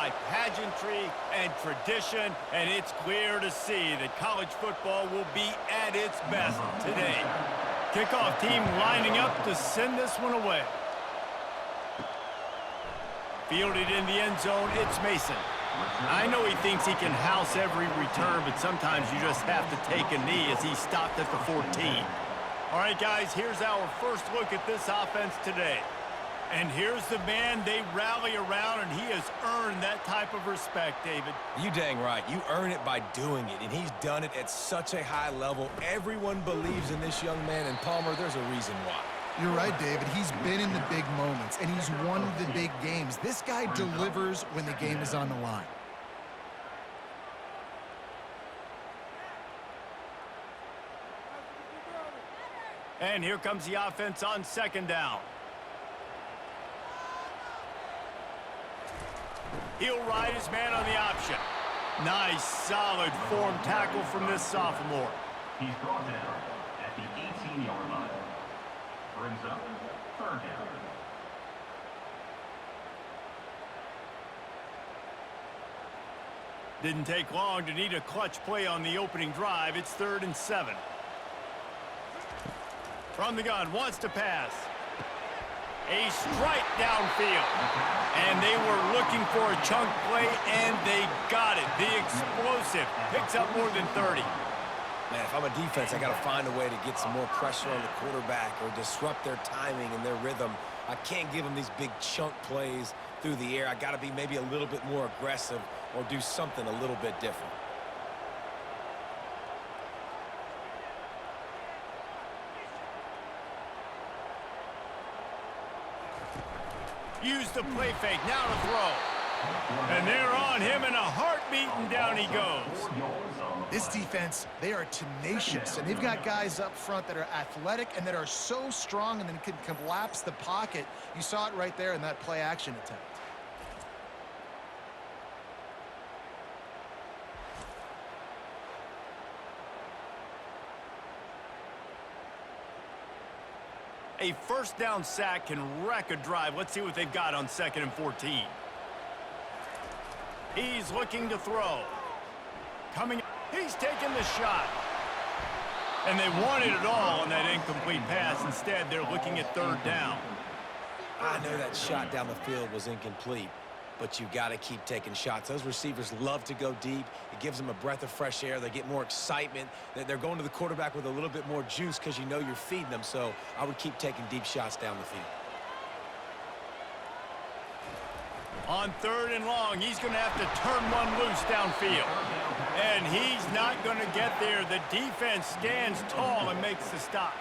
by pageantry and tradition, and it's clear to see that college football will be at its best today. Kickoff team lining up to send this one away. Fielded in the end zone, it's Mason. I know he thinks he can house every return, but sometimes you just have to take a knee as he stopped at the 14. All right, guys, here's our first look at this offense today. And here's the man they rally around, and he has earned that type of respect, David. You dang right. You earn it by doing it, and he's done it at such a high level. Everyone believes in this young man, and Palmer, there's a reason why. You're right, David. He's been in the big moments, and he's won the big games. This guy delivers when the game is on the line. And here comes the offense on second down. He'll ride his man on the option. Nice, solid form tackle from this sophomore. He's brought down at the 18-yard line. Brings up third down. Didn't take long to need a clutch play on the opening drive. It's 3rd and 7. From the gun, wants to pass. A strike downfield. And they were looking for a chunk play, and they got it. The explosive picks up more than 30. Man, if I'm a defense, I got to find a way to get some more pressure on the quarterback or disrupt their timing and their rhythm. I can't give them these big chunk plays through the air. I got to be maybe a little bit more aggressive or do something a little bit different. Use the play fake, now to throw. And they're on him in a heartbeat, and down he goes. This defense, they are tenacious, and they've got guys up front that are athletic and that are so strong and then can collapse the pocket. You saw it right there in that play-action attempt. A first down sack can wreck a drive. Let's see what they've got on 2nd and 14. He's looking to throw. Coming, he's taking the shot. And they wanted it all on that incomplete pass. Instead, they're looking at 3rd down. I know that shot down the field was incomplete, but you got to keep taking shots. Those receivers love to go deep. It gives them a breath of fresh air. They get more excitement. They're going to the quarterback with a little bit more juice because you know you're feeding them. So I would keep taking deep shots down the field. On 3rd and long, he's going to have to turn one loose downfield. And he's not going to get there. The defense stands tall and makes the stop.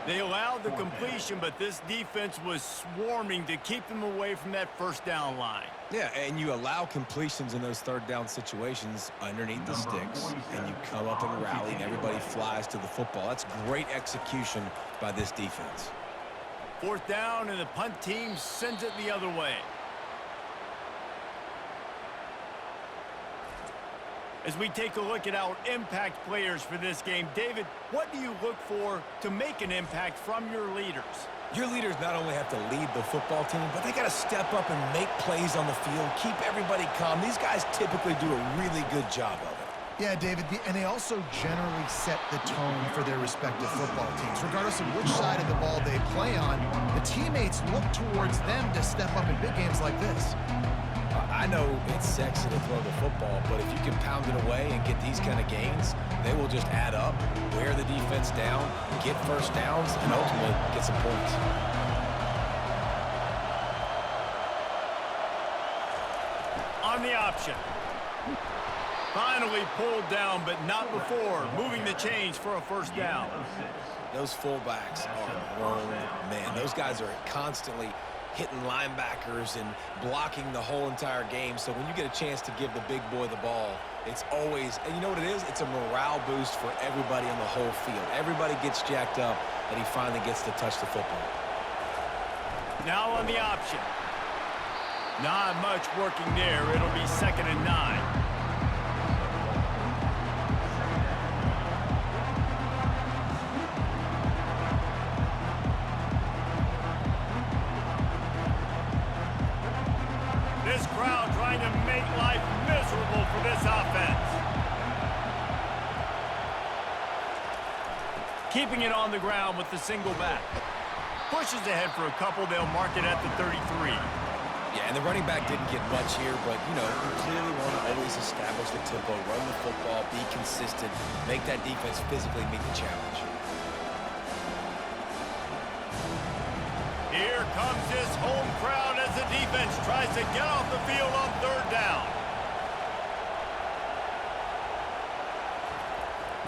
They allowed the completion, but this defense was swarming to keep them away from that first down line. Yeah, and you allow completions in those 3rd down situations underneath the sticks, and you come up and rally, and everybody flies to the football. That's great execution by this defense. 4th down, and the punt team sends it the other way. As we take a look at our impact players for this game, David, what do you look for to make an impact from your leaders? Your leaders not only have to lead the football team, but they got to step up and make plays on the field, keep everybody calm. These guys typically do a really good job of it. Yeah, David, and they also generally set the tone for their respective football teams. Regardless of which side of the ball they play on, the teammates look towards them to step up in big games like this. I know it's sexy to throw the football, but if you can pound it away and get these kind of gains, they will just add up, wear the defense down, get first downs, and ultimately get some points. On the option. Finally pulled down, but not before. Moving the chains for a first down. Those fullbacks are grown men. Those guys are constantly hitting linebackers and blocking the whole entire game. So when you get a chance to give the big boy the ball, it's always, and you know what it is? It's a morale boost for everybody on the whole field. Everybody gets jacked up, and he finally gets to touch the football. Now on the option. Not much working there. It'll be 2nd and 9. This crowd trying to make Keeping it on the ground with the single back. Pushes ahead for a couple. They'll mark it at the 33. Yeah, and the running back didn't get much here, but, you know, you clearly want to always establish the tempo, run the football, be consistent, make that defense physically meet the challenge. Here comes this home crowd as the defense tries to get off the field on third down.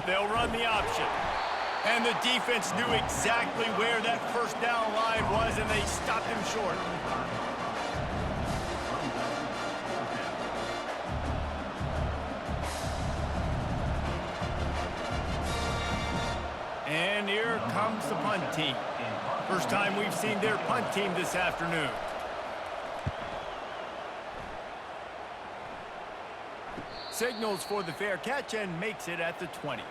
They'll run the option. And the defense knew exactly where that first down line was, and they stopped him short. And here comes the punt team. First time we've seen their punt team this afternoon. Signals for the fair catch and makes it at the 20.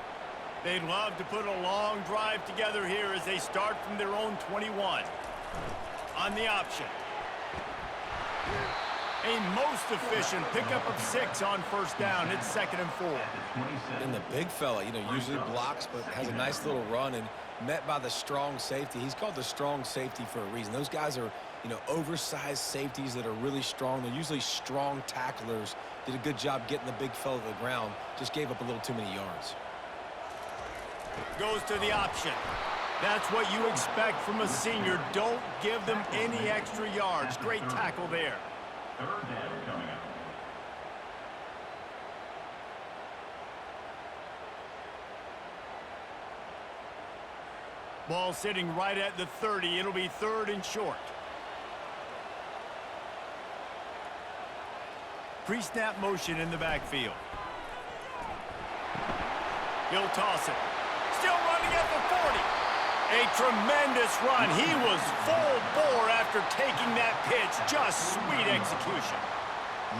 They'd love to put a long drive together here as they start from their own 21. On the option. A most efficient pickup of 6 on first down. It's 2nd and 4. And the big fella, you know, usually blocks, but has a nice little run and met by the strong safety. He's called the strong safety for a reason. Those guys are, you know, oversized safeties that are really strong. They're usually strong tacklers. Did a good job getting the big fella to the ground. Just gave up a little too many yards. Goes to the option. That's what you expect from a senior. Don't give them any extra yards. Great tackle there. Third down coming up. Ball sitting right at the 30. It'll be 3rd and short. Pre-snap motion in the backfield. He'll toss it. Still running at the 40. A tremendous run. He was full bore after taking that pitch. Just sweet execution.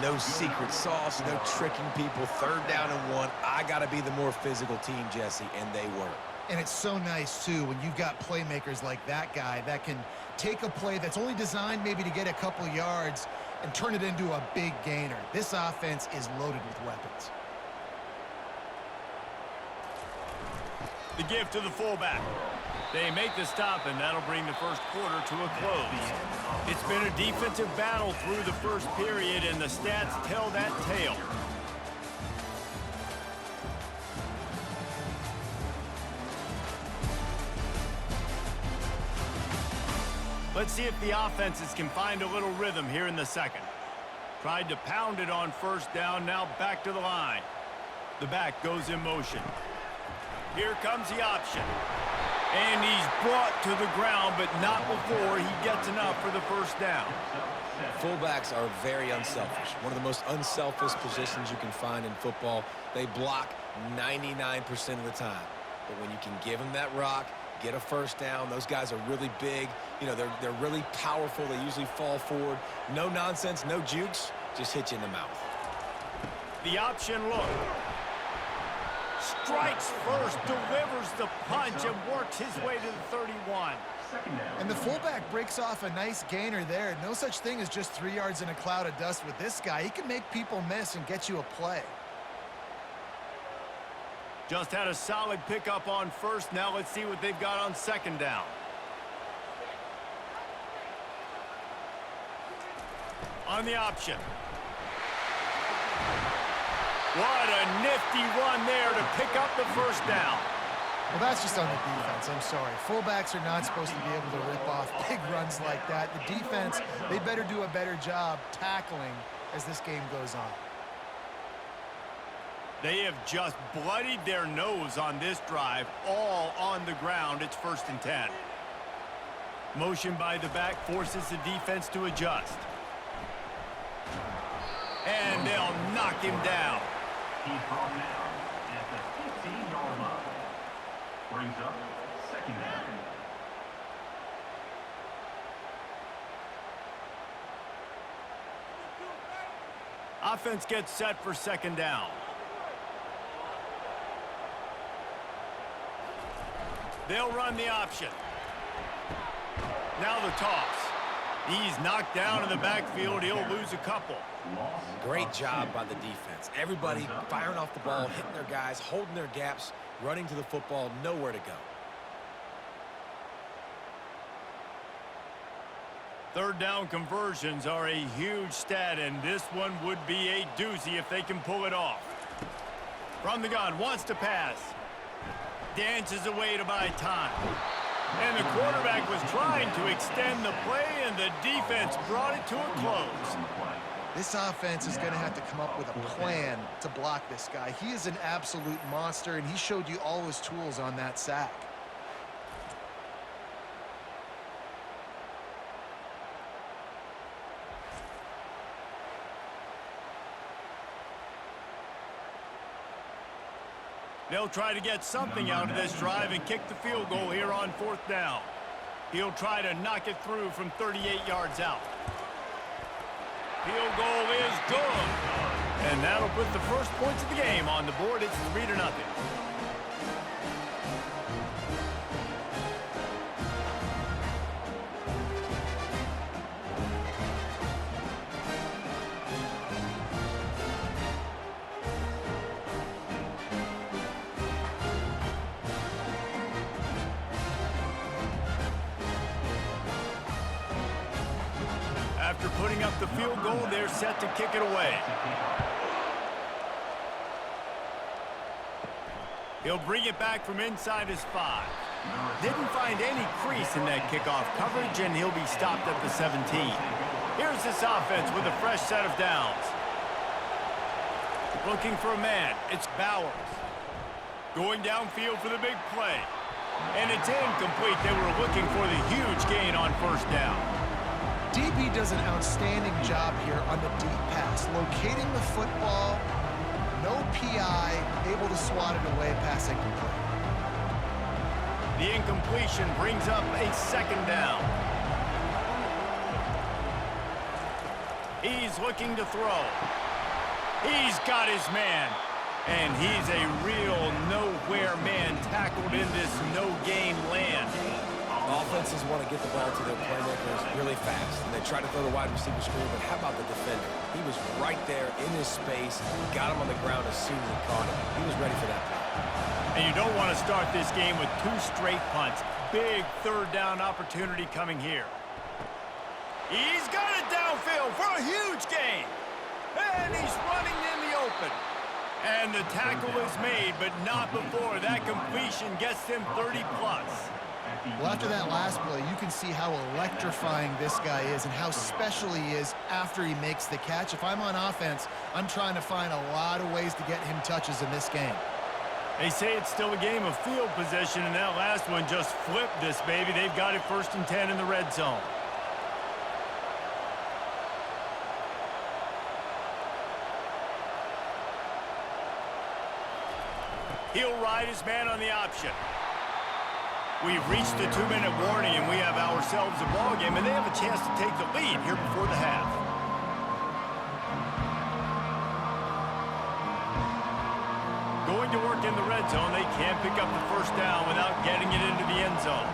No secret sauce, no tricking people. 3rd down and 1. I got to be the more physical team, Jesse, and they were. And it's so nice, too, when you've got playmakers like that guy that can take a play that's only designed maybe to get a couple yards and turn it into a big gainer. This offense is loaded with weapons. The give to the fullback. They make the stop, and that'll bring the first quarter to a close. It's been a defensive battle through the first period, and the stats tell that tale. Let's see if the offenses can find a little rhythm here in the second. Tried to pound it on first down, now back to the line. The back goes in motion. Here comes the option. And he's brought to the ground, but not before he gets enough for the first down. Fullbacks are very unselfish. One of the most unselfish positions you can find in football. They block 99% of the time. But when you can give them that rock, get a first down, those guys are really big. You know, they're really powerful. They usually fall forward. No nonsense, no jukes, just hit you in the mouth. The option look. Strikes first, delivers the punch, and works his way to the 31. And the fullback breaks off a nice gainer there. No such thing as just 3 yards in a cloud of dust with this guy. He can make people miss and get you a play. Just had a solid pickup on first. Now let's see what they've got on second down. On the option. What a nifty run there to pick up the first down. Well, that's just on the defense. I'm sorry. Fullbacks are not supposed to be able to rip off big runs like that. The defense, they better do a better job tackling as this game goes on. They have just bloodied their nose on this drive, all on the ground. It's 1st and 10. Motion by the back forces the defense to adjust. And they'll knock him down. He's brought down at the 15-yard line. Brings up 2nd down. Offense gets set for 2nd down. They'll run the option. Now the toss. He's knocked down in the backfield. He'll lose a couple. Great job by the defense. Everybody firing off the ball, hitting their guys, holding their gaps, running to the football, nowhere to go. Third down conversions are a huge stat, and this one would be a doozy if they can pull it off. From the gun, wants to pass. Dances away to buy time. And the quarterback was trying to extend the play, and the defense brought it to a close. This offense is going to have to come up with a plan to block this guy. He is an absolute monster, and he showed you all his tools on that sack. They'll try to get something out of this drive and kick the field goal here on 4th down. He'll try to knock it through from 38 yards out. Field goal is good. And that'll put the first points of the game on the board. It's 3-0. After putting up the field goal, they're set to kick it away. He'll bring it back from inside his 5. Didn't find any crease in that kickoff coverage, and he'll be stopped at the 17. Here's this offense with a fresh set of downs. Looking for a man. It's Bowers. Going downfield for the big play. And it's incomplete. They were looking for the huge gain on 1st down. DB does an outstanding job here on the deep pass, locating the football, no PI, able to swat it away, pass incomplete. The incompletion brings up a 2nd down. He's looking to throw. He's got his man. And he's a real nowhere man tackled in this no-gain land. Offenses want to get the ball to their playmakers really fast, and they try to throw the wide receiver screen, but how about the defender? He was right there in his space, got him on the ground as soon as he caught him. He was ready for that play. And you don't want to start this game with 2 straight punts. Big 3rd down opportunity coming here. He's got it downfield for a huge gain. And he's running in the open. And the tackle is made, but not before that completion gets him 30-plus. Well, after that last play, you can see how electrifying this guy is and how special he is after he makes the catch. If I'm on offense, I'm trying to find a lot of ways to get him touches in this game. They say it's still a game of field position, and that last one just flipped this baby. They've got it 1st and 10 in the red zone. He'll ride his man on the option. We've reached the 2-minute warning, and we have ourselves a ball game, and they have a chance to take the lead here before the half. Going to work in the red zone. They can't pick up the 1st down without getting it into the end zone.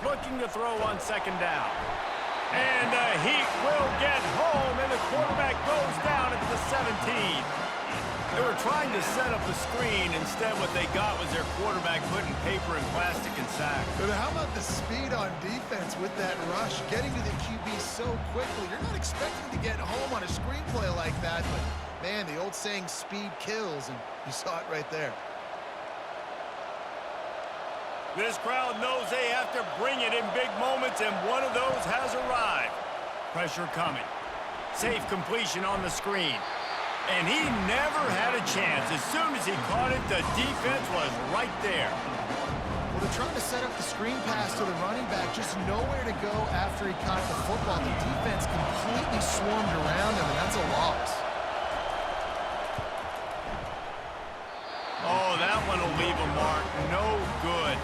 Looking to throw on 2nd down. And the Heat will get home, and the quarterback goes down at the 17. They were trying to set up a screen. Instead, what they got was their quarterback putting paper in plastic and sack. But how about the speed on defense with that rush, getting to the QB so quickly? You're not expecting to get home on a screenplay like that, but, man, the old saying, speed kills, and you saw it right there. This crowd knows they have to bring it in big moments, and one of those has arrived. Pressure coming. Safe completion on the screen. And he never had a chance. As soon as he caught it, the defense was right there. Well, they're trying to set up the screen pass to the running back, just nowhere to go after he caught the football. The defense completely swarmed around him, and that's a loss. Oh, that one will leave a mark. No good.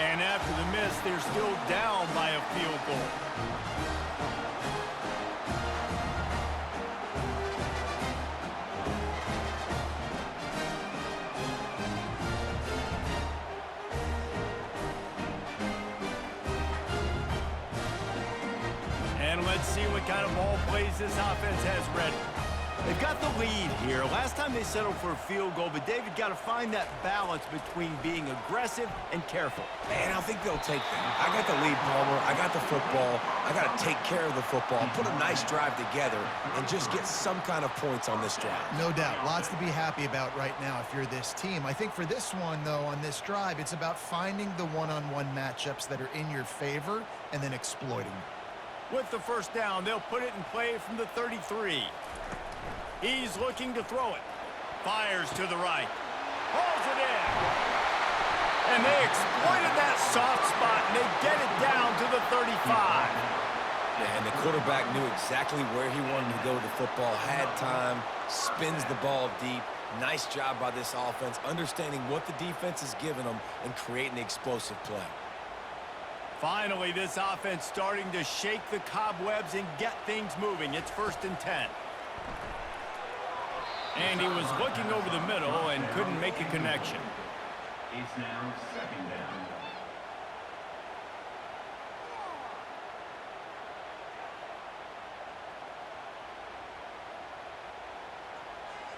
And after the miss, they're still down by a field goal. And let's see what kind of ball plays this offense has ready. They've got the lead here. Last time they settled for a field goal, but David got to find that balance between being aggressive and careful. And I think they'll take that. I got the lead, Palmer. I got the football. I got to take care of the football, put a nice drive together, and just get some kind of points on this drive. No doubt. Lots to be happy about right now if you're this team. I think for this one, though, on this drive, it's about finding the one-on-one matchups that are in your favor and then exploiting them. With the first down, they'll put it in play from the 33. He's looking to throw it. Fires to the right. Hauls it in. And they exploited that soft spot, and they get it down to the 35. And the quarterback knew exactly where he wanted to go with the football, had time, spins the ball deep. Nice job by this offense, understanding what the defense is giving them and creating the explosive play. Finally, this offense starting to shake the cobwebs and get things moving. It's 1st and 10. And he was looking over the middle and couldn't make a connection. It's now 2nd down.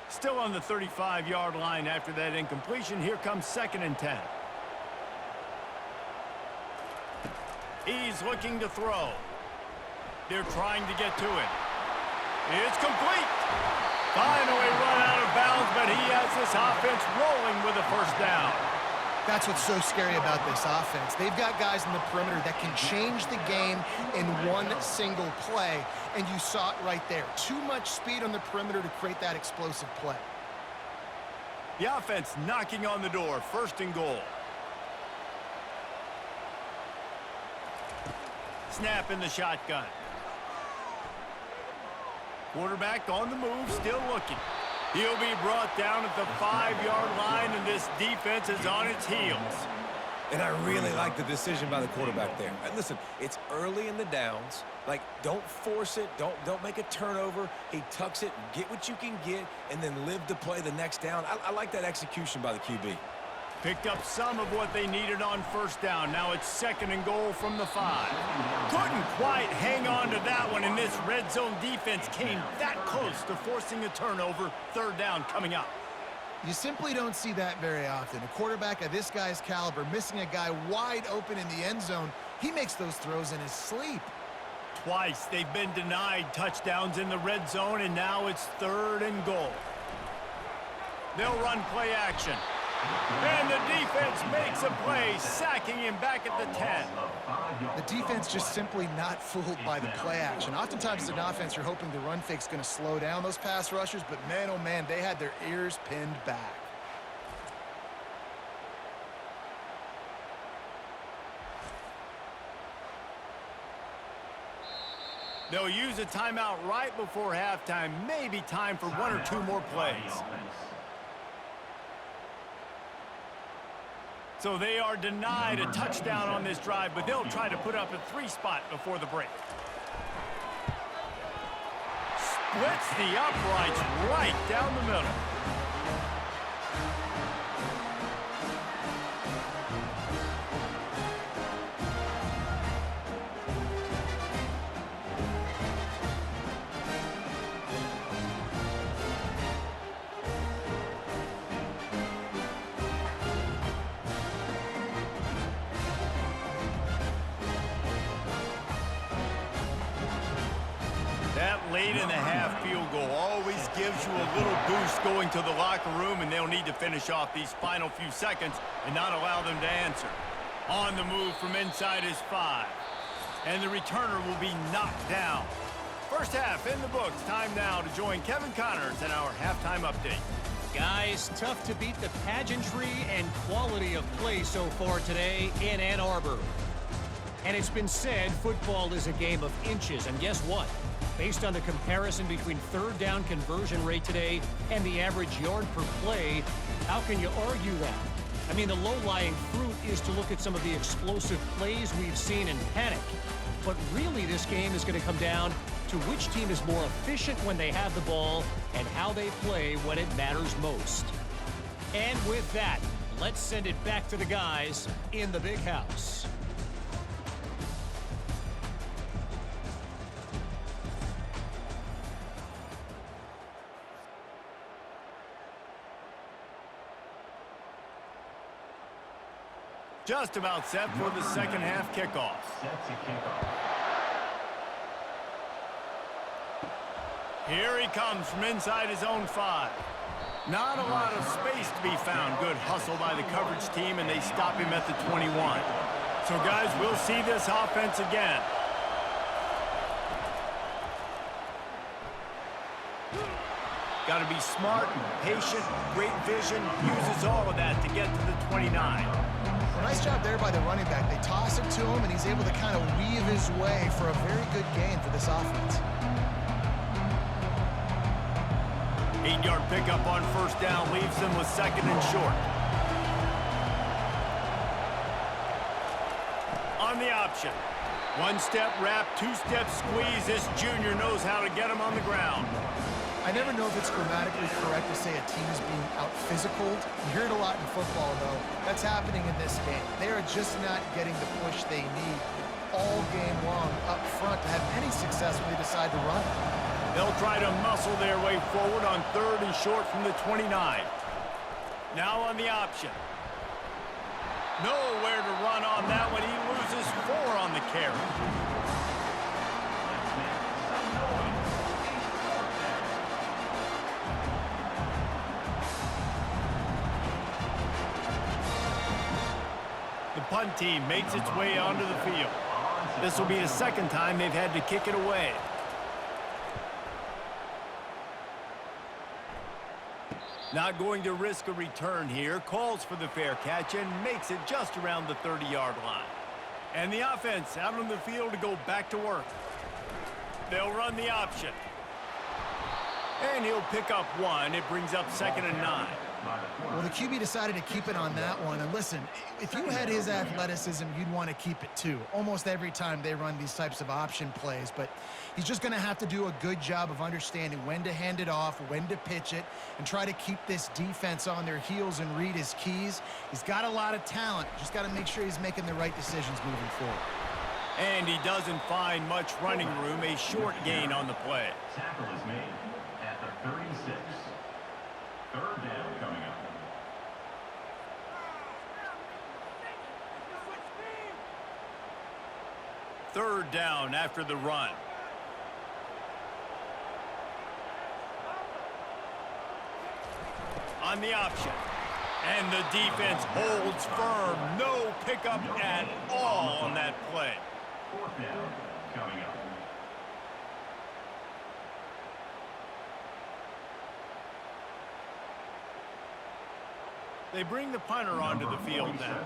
Still on the 35-yard line after that incompletion. Here comes 2nd and 10. He's looking to throw. They're trying to get to it. It's complete. Finally run out of bounds, but he has this offense rolling with a 1st down. That's what's so scary about this offense. They've got guys in the perimeter that can change the game in one single play, and you saw it right there. Too much speed on the perimeter to create that explosive play. The offense knocking on the door. 1st and goal. Snap in the shotgun. Quarterback on the move, still looking. He'll be brought down at the 5-yard line, and this defense is on its heels. And I really like the decision by the quarterback there. And listen, it's early in the downs. Like, don't force it. Don't make a turnover. He tucks it, get what you can get, and then live to play the next down. I like that execution by the QB. Picked up some of what they needed on 1st down. Now it's 2nd and goal from the 5. Couldn't quite hang on to that one, and this red zone defense came that close to forcing a turnover. 3rd down coming up. You simply don't see that very often. A quarterback of this guy's caliber missing a guy wide open in the end zone. He makes those throws in his sleep. Twice they've been denied touchdowns in the red zone, and now it's 3rd and goal. They'll run play action. And the defense makes a play, sacking him back at the 10. The defense just simply not fooled by the play action. Oftentimes, as an offense, you're hoping the run fake's going to slow down those pass rushers, but man, oh man, they had their ears pinned back. They'll use a timeout right before halftime. Maybe time for 1 or 2 more plays. So they are denied a touchdown on this drive, but they'll try to put up a 3-spot before the break. Splits the uprights right down the middle. That late in the half field goal always gives you a little boost going to the locker room, and they'll need to finish off these final few seconds and not allow them to answer. On the move from inside his 5. And the returner will be knocked down. First half in the books. Time now to join Kevin Connors in our halftime update. Guys, tough to beat the pageantry and quality of play so far today in Ann Arbor. And it's been said football is a game of inches, and guess what? Based on the comparison between 3rd down conversion rate today and the average yard per play, how can you argue that? I mean, the low-lying fruit is to look at some of the explosive plays we've seen in panic. But really, this game is going to come down to which team is more efficient when they have the ball and how they play when it matters most. And with that, let's send it back to the guys in the big house. just about set for the second half kickoff. Set to kickoff. Here he comes from inside his own 5. Not a lot of space to be found. Good hustle by the coverage team, and they stop him at the 21. So, guys, we'll see this offense again. Got to be smart, patient, great vision, uses all of that to get to the 29. Well, nice job there by the running back. They toss it to him, and he's able to kind of weave his way for a very good gain for this offense. 8-yard pickup on first down leaves them with second and short. On the option. One-step wrap, two-step squeeze. This junior knows how to get him on the ground. I never know if it's grammatically correct to say a team is being out-physicaled. You hear it a lot in football, though. That's happening in this game. They are just not getting the push they need all game long up front to have any success when they decide to run. They'll try to muscle their way forward on third and short from the 29. Now on the option. Nowhere to run on that one. He loses 4 on the carry. The punt team makes its way onto the field. This will be the second time they've had to kick it away. Not going to risk a return here. Calls for the fair catch and makes it just around the 30-yard line. And the offense out on the field to go back to work. They'll run the option. And he'll pick up 1. It brings up second and 9. Well, the QB decided to keep it on that one. And listen, if you had his athleticism, you'd want to keep it too. Almost every time they run these types of option plays. But he's just going to have to do a good job of understanding when to hand it off, when to pitch it, and try to keep this defense on their heels and read his keys. He's got a lot of talent. Just got to make sure he's making the right decisions moving forward. And he doesn't find much running room. A short gain on the play. Tackle is made at the 36. Third down coming up. Third down after the run. On the option. And the defense holds firm. No pickup at all on that play. Fourth down coming up. They bring the punter onto the field now.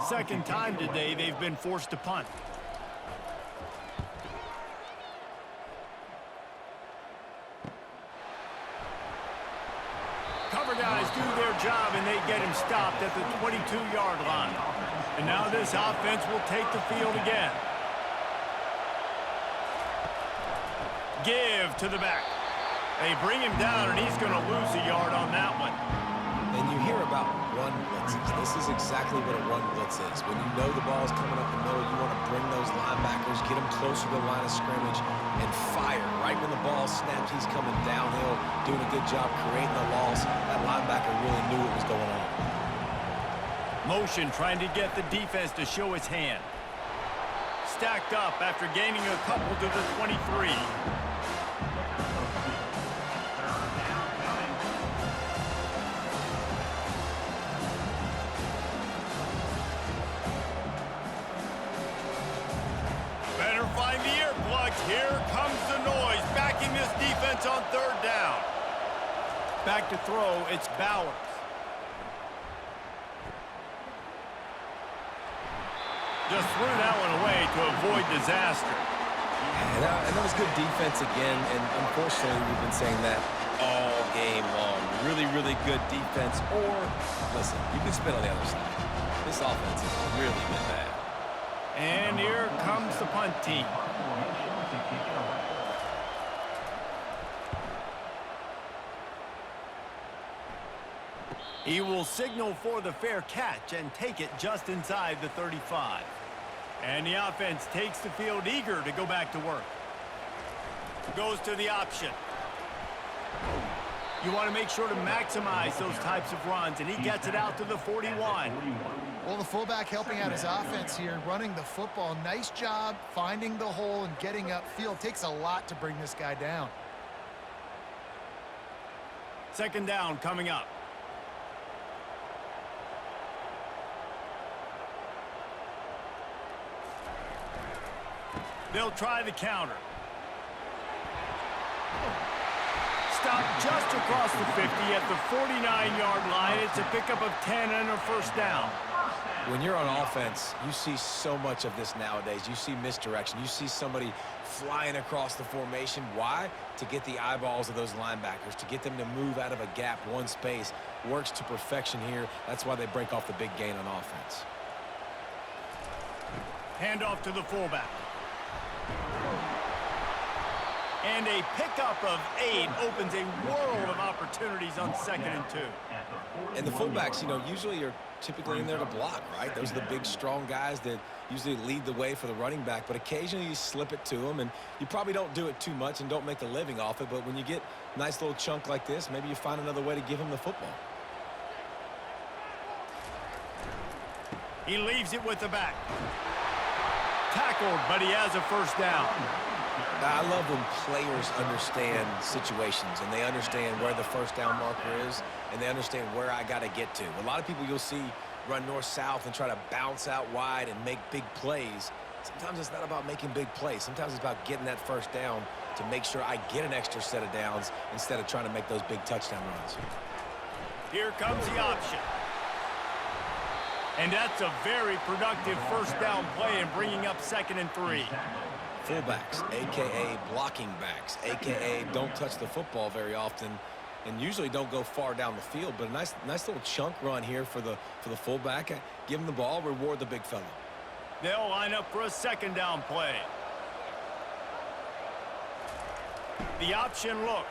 Second time today they've been forced to punt. Cover guys do their job and they get him stopped at the 22-yard line. And now this offense will take the field again. Give to the back. They bring him down and he's going to lose a yard on that one. And you hear about run blitzes. This is exactly what a run blitz is. When you know the ball is coming up the middle, you want to bring those linebackers, get them closer to the line of scrimmage, and fire. Right when the ball snaps, he's coming downhill, doing a good job creating the loss. That linebacker really knew what was going on. Motion trying to get the defense to show its hand. Stacked up after gaining a couple to the 23. Find the earplugs. Here comes the noise, backing this defense on third down. Back to throw, it's Bowers. Just threw that one away to avoid disaster. And that was good defense again, and unfortunately we've been saying that all game long. Really, really good defense, or, listen, you can spin on the other side. This offense has really been bad. And here comes the punt team. He will signal for the fair catch and take it just inside the 35. And the offense takes the field eager to go back to work. Goes to the option. You want to make sure to maximize those types of runs, and he gets it out to the 41. Well, the fullback helping out his offense here, running the football. Nice job finding the hole and getting upfield. Takes a lot to bring this guy down. Second down coming up. They'll try the counter. Stop just across the 50 at the 49-yard line. It's a pickup of 10 and a first down. When you're on offense, you see so much of this nowadays. You see misdirection. You see somebody flying across the formation. Why? To get the eyeballs of those linebackers, to get them to move out of a gap, one space. Works to perfection here. That's why they break off the big gain on offense. Handoff to the fullback. And a pickup of 8 opens a world of opportunities on 2nd and 2. And the fullbacks, you know, usually are typically in there to block, right? Those are the big, strong guys that usually lead the way for the running back. But occasionally you slip it to them, and you probably don't do it too much and don't make a living off it. But when you get a nice little chunk like this, maybe you find another way to give him the football. He leaves it with the back. Tackled, but he has a first down. I love when players understand situations and they understand where the first down marker is and they understand where I got to get to. A lot of people you'll see run north-south and try to bounce out wide and make big plays. Sometimes it's not about making big plays. Sometimes it's about getting that first down to make sure I get an extra set of downs instead of trying to make those big touchdown runs. Here comes the option. And that's a very productive first down play and bringing up 2nd and 3. Fullbacks, a.k.a. blocking backs, a.k.a. don't touch the football very often and usually don't go far down the field. But a nice little chunk run here for the fullback. Give him the ball, reward the big fella. They'll line up for a 2nd down play. The option look.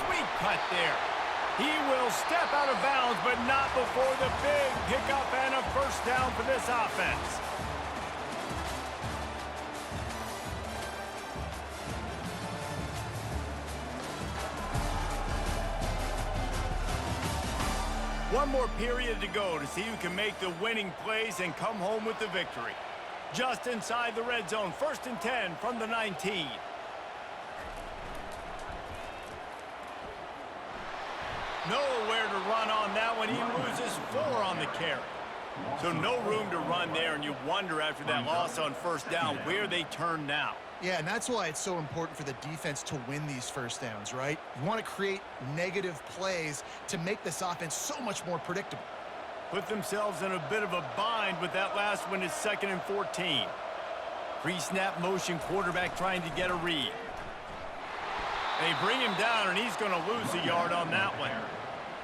Sweet cut there. He will step out of bounds, but not before the big pickup and a first down for this offense. One more period to go to see who can make the winning plays and come home with the victory. Just inside the red zone, 1st and 10 from the 19. Nowhere to run on that one. He loses 4 on the carry. So no room to run there, and you wonder after that loss on first down where they turn now. Yeah, and that's why it's so important for the defense to win these first downs, right? You want to create negative plays to make this offense so much more predictable. Put themselves in a bit of a bind with that last one is 2nd and 14. Pre-snap motion quarterback trying to get a read. They bring him down, and he's going to lose a yard on that one.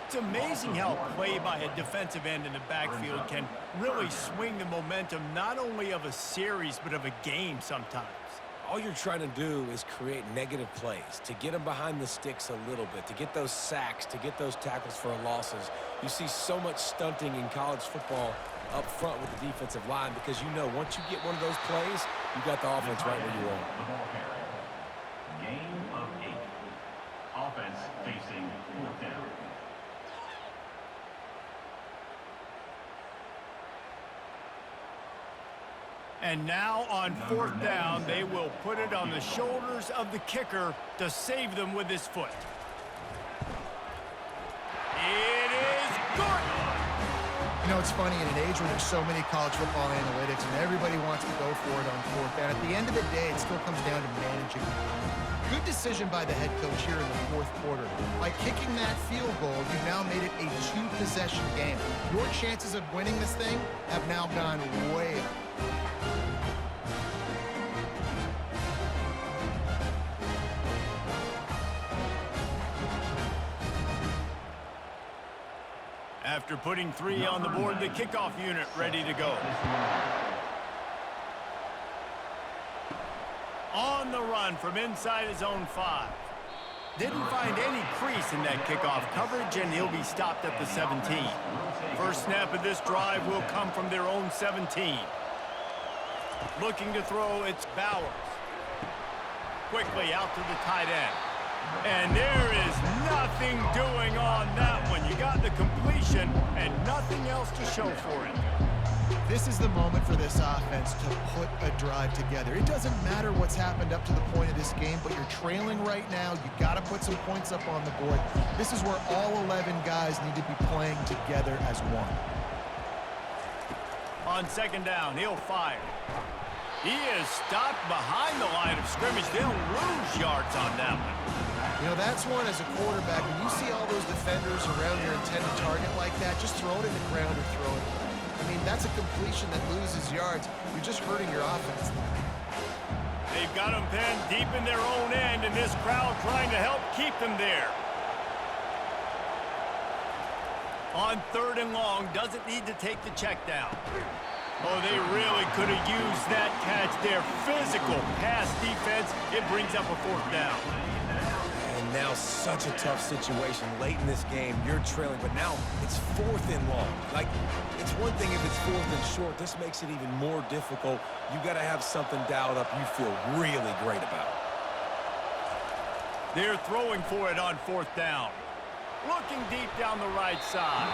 It's amazing how play by a defensive end in the backfield can really swing the momentum not only of a series but of a game sometimes. All you're trying to do is create negative plays, to get them behind the sticks a little bit, to get those sacks, to get those tackles for losses. You see so much stunting in college football up front with the defensive line because you know once you get one of those plays, you got the offense right where you want. The ball carrier. Game of 8. Offense facing 4th down. And now on 4th down, they will put it on the shoulders of the kicker to save them with his foot. It is good. You know, it's funny, in an age where there's so many college football analytics and everybody wants to go for it on 4th down, at the end of the day, it still comes down to managing the game. Good decision by the head coach here in the 4th quarter. By kicking that field goal, you've now made it a 2-possession game. Your chances of winning this thing have now gone way up. After putting 3 on the board, the kickoff unit ready to go. On the run from inside his own 5. Didn't find any crease in that kickoff coverage, and he'll be stopped at the 17. First snap of this drive will come from their own 17. Looking to throw, it's Bowers. Quickly out to the tight end. And there is nothing doing on that one. You got the completion and nothing else to show for it. This is the moment for this offense to put a drive together. It doesn't matter what's happened up to the point of this game, but you're trailing right now. You got to put some points up on the board. This is where all 11 guys need to be playing together as one. On second down, he'll fire. He is stopped behind the line of scrimmage. They'll lose yards on that one. You know, that's one as a quarterback. When you see all those defenders around your intended target like that, just throw it in the ground or throw it away. I mean, that's a completion that loses yards. You're just hurting your offense. They've got them pinned deep in their own end, and this crowd trying to help keep them there. On third and long, doesn't need to take the check down. Oh, they really could have used that catch there. Physical pass defense. It brings up a fourth down. And now such a tough situation late in this game. You're trailing, but now it's fourth and long. Like, it's one thing if it's fourth and short. This makes it even more difficult. You got to have something dialed up you feel really great about. They're throwing for it on fourth down. Looking deep down the right side.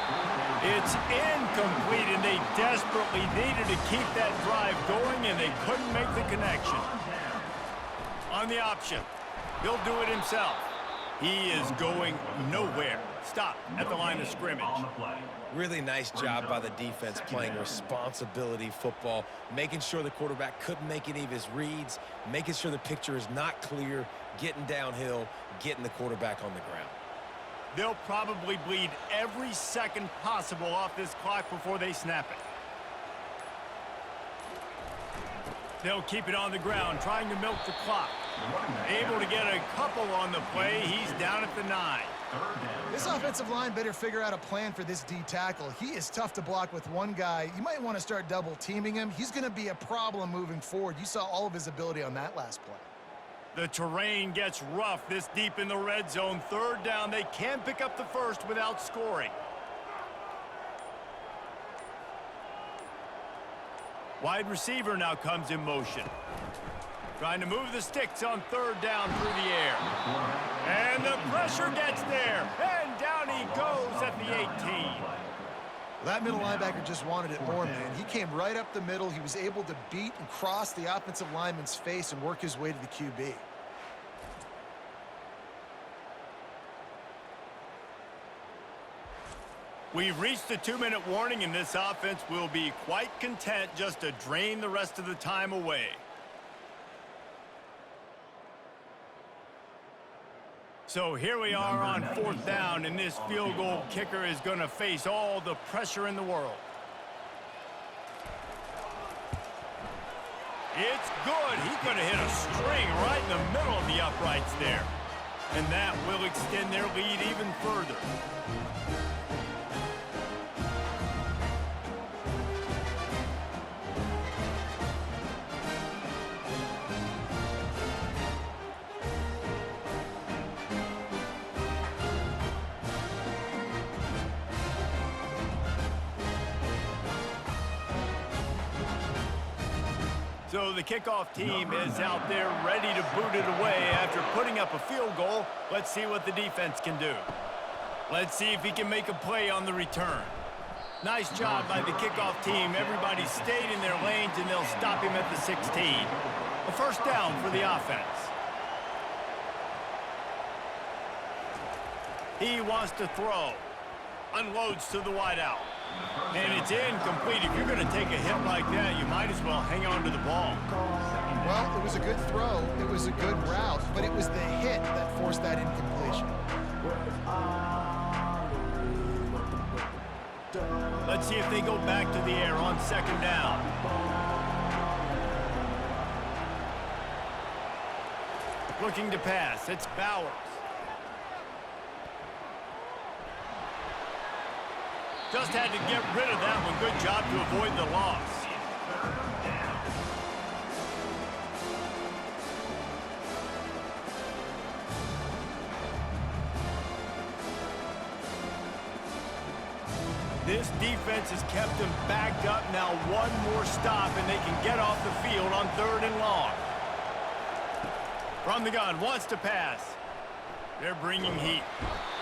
It's incomplete, and they desperately needed to keep that drive going, and they couldn't make the connection. On the option, he'll do it himself. He is going nowhere. Stop at the line of scrimmage. Really nice job by the defense playing responsibility football, making sure the quarterback couldn't make any of his reads, making sure the picture is not clear, getting downhill, getting the quarterback on the ground. They'll probably bleed every second possible off this clock before they snap it. They'll keep it on the ground, trying to milk the clock. Able to get a couple on the play. He's down at the 9. This offensive line better figure out a plan for this D tackle. He is tough to block with one guy. You might want to start double teaming him. He's going to be a problem moving forward. You saw all of his ability on that last play. The terrain gets rough this deep in the red zone. Third down, they can't pick up the first without scoring. Wide receiver now comes in motion. Trying to move the sticks on third down through the air. And the pressure gets there. And down he goes at the 18. That middle linebacker just wanted it more, man. He came right up the middle. He was able to beat and cross the offensive lineman's face and work his way to the QB. We've reached the 2-minute warning, and this offense will be quite content just to drain the rest of the time away. So here we are on fourth down, and this field goal kicker is going to face all the pressure in the world. It's good. He could have hit a string right in the middle of the uprights there. And that will extend their lead even further. So the kickoff team is out there ready to boot it away after putting up a field goal. Let's see what the defense can do. Let's see if he can make a play on the return. Nice job by the kickoff team. Everybody stayed in their lanes, and they'll stop him at the 16. A first down for the offense. He wants to throw. Unloads to the wideout. And it's incomplete. If you're going to take a hit like that, you might as well hang on to the ball. Well, it was a good throw. It was a good route, but it was the hit that forced that incompletion. Let's see if they go back to the air on second down. Looking to pass. It's Bowers. Just had to get rid of that one. Good job to avoid the loss. This defense has kept them backed up. Now one more stop, and they can get off the field on third and long. From the gun, wants to pass. They're bringing heat.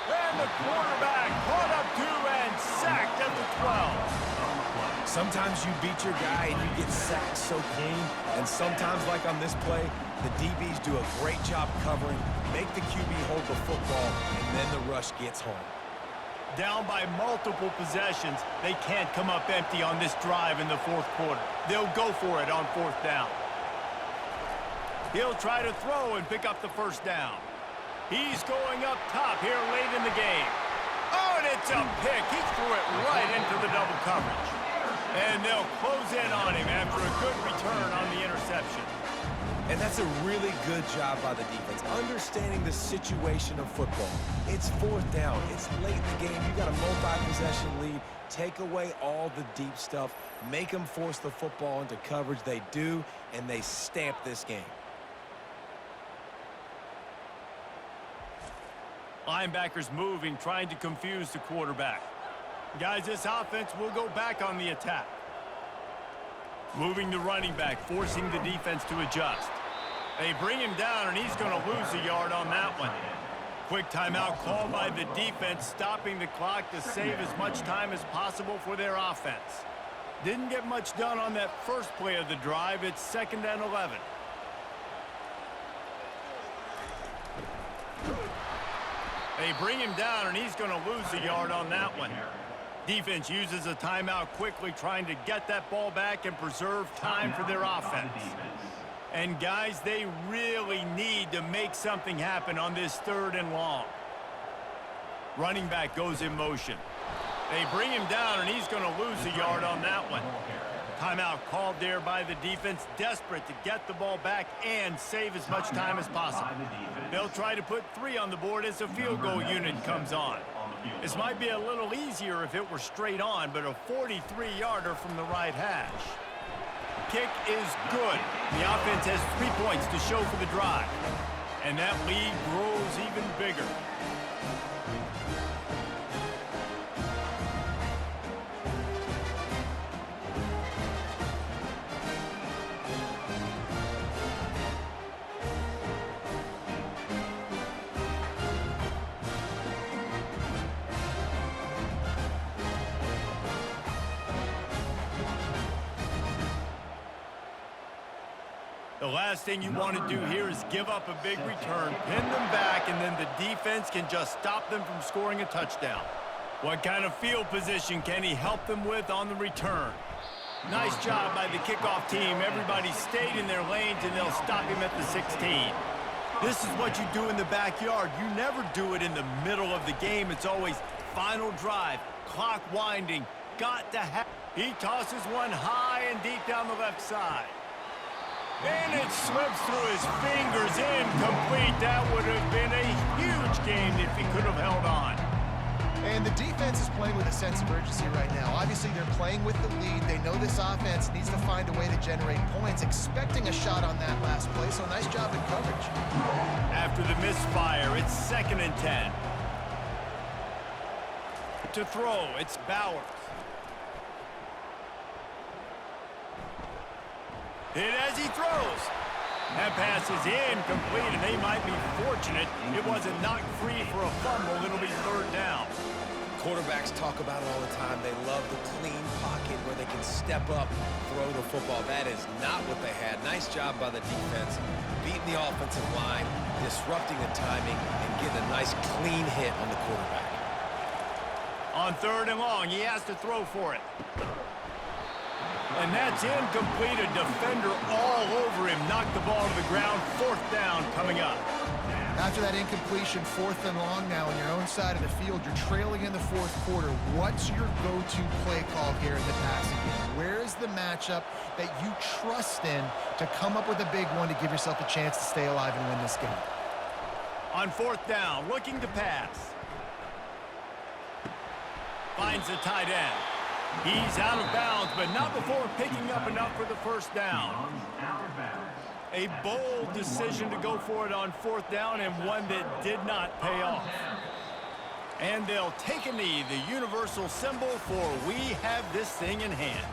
And the quarterback caught up to and sacked at the 12. Sometimes you beat your guy and you get sacked so clean, and sometimes, like on this play, the DBs do a great job covering, make the QB hold the football, and then the rush gets home. Down by multiple possessions, they can't come up empty on this drive in the fourth quarter. They'll go for it on fourth down. He'll try to throw and pick up the first down. He's going up top here late in the game. Oh, and it's a pick. He threw it right into the double coverage. And they'll close in on him after a good return on the interception. And that's a really good job by the defense, understanding the situation of football. It's fourth down. It's late in the game. You got a multi-possession lead. Take away all the deep stuff. Make them force the football into coverage. They do, and they stamp this game. Linebackers moving, trying to confuse the quarterback. Guys, this offense will go back on the attack. Moving the running back, forcing the defense to adjust. They bring him down, and he's going to lose a yard on that one. Quick timeout called by the defense, stopping the clock to save as much time as possible for their offense. Didn't get much done on that first play of the drive. It's 2nd and 11. They bring him down, and he's going to lose a yard on that one. Defense uses a timeout quickly, trying to get that ball back and preserve time for their offense. And, guys, they really need to make something happen on this 3rd and long. Running back goes in motion. They bring him down, and he's going to lose a yard on that one. Timeout called there by the defense, desperate to get the ball back and save as much time as possible. They'll try to put 3 on the board as the field goal unit comes on. This might be a little easier if it were straight on, but a 43-yarder from the right hash. Kick is good. The offense has 3 points to show for the drive. And that lead grows even bigger. The last thing you want to do here is give up a big return, pin them back, and then the defense can just stop them from scoring a touchdown. What kind of field position can he help them with on the return? Nice job by the kickoff team. Everybody stayed in their lanes, and they'll stop him at the 16. This is what you do in the backyard. You never do it in the middle of the game. It's always final drive, clock winding, got to have. He tosses one high and deep down the left side. And it slips through his fingers, incomplete. That would have been a huge game if he could have held on. And the defense is playing with a sense of urgency right now. Obviously, they're playing with the lead. They know this offense needs to find a way to generate points, expecting a shot on that last play, so nice job in coverage. After the misfire, it's 2nd and 10. To throw, it's Bowers. Hit as he throws. That pass is incomplete, and they might be fortunate it wasn't knocked free for a fumble. It'll be 3rd down. Quarterbacks talk about it all the time. They love the clean pocket where they can step up, throw the football. That is not what they had. Nice job by the defense, beating the offensive line, disrupting the timing, and getting a nice clean hit on the quarterback. On 3rd and long, he has to throw for it. And that's incomplete. A defender all over him. Knocked the ball to the ground. 4th down coming up. After that incompletion, 4th and long now on your own side of the field, you're trailing in the 4th quarter. What's your go-to play call here in the passing game? Where is the matchup that you trust in to come up with a big one to give yourself a chance to stay alive and win this game? On 4th down, looking to pass. Finds the tight end. He's out of bounds, but not before picking up enough for the 1st down. A bold decision to go for it on 4th down, and one that did not pay off. And they'll take a knee, the universal symbol for we have this thing in hand.